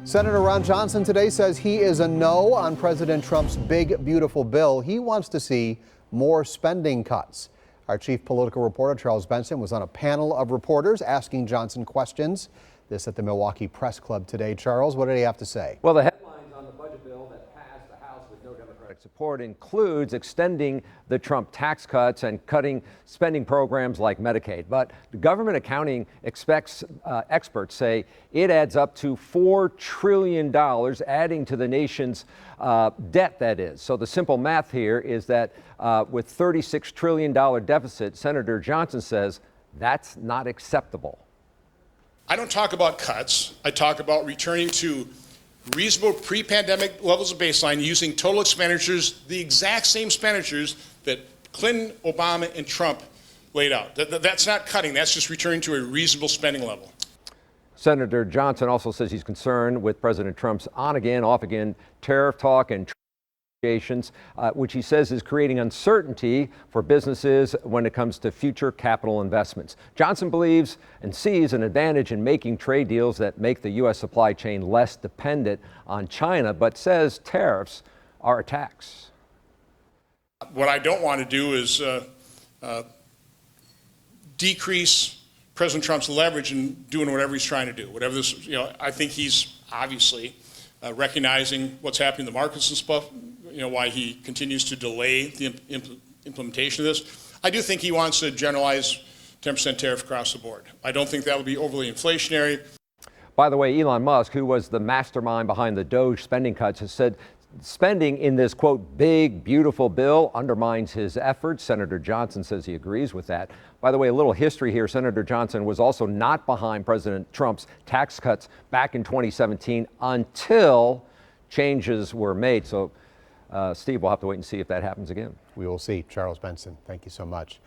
Senator Ron Johnson today says he is a no on President Trump's big, beautiful bill. He wants to see more spending cuts. Our chief political reporter, Charles Benson, was on a panel of reporters asking Johnson questions. This at the Milwaukee Press Club today. Charles, what did he have to say? Well, the headlines on the budget bill that passed the House with no Democratic support includes extending the Trump tax cuts and cutting spending programs like Medicaid. But the government accounting experts say it adds up to $4 trillion, adding to the nation's debt, that is. So the simple math here is that with $36 trillion deficit, Senator Johnson says that's not acceptable. I don't talk about cuts. I talk about returning to reasonable pre-pandemic levels of baseline using total expenditures, the exact same expenditures that Clinton, Obama, and Trump laid out. That's not cutting. That's just returning to a reasonable spending level. Senator Johnson also says he's concerned with President Trump's on-again, off-again tariff talk and negotiations, which he says is creating uncertainty for businesses when it comes to future capital investments. Johnson believes and sees an advantage in making trade deals that make the U.S. supply chain less dependent on China, but says tariffs are a tax. What I don't want to do is decrease President Trump's leverage in doing whatever he's trying to do. Whatever this, I think he's obviously recognizing what's happening in the markets and stuff. Why he continues to delay the implementation of this. I do think he wants to generalize 10% tariff across the board. I don't think that would be overly inflationary. By the way, Elon Musk, who was the mastermind behind the DOGE spending cuts, has said spending in this, quote, big, beautiful bill undermines his efforts. Senator Johnson says he agrees with that. By the way, a little history here. Senator Johnson was also not behind President Trump's tax cuts back in 2017 until changes were made. So Steve, we'll have to wait and see if that happens again. We will see. Charles Benson, thank you so much.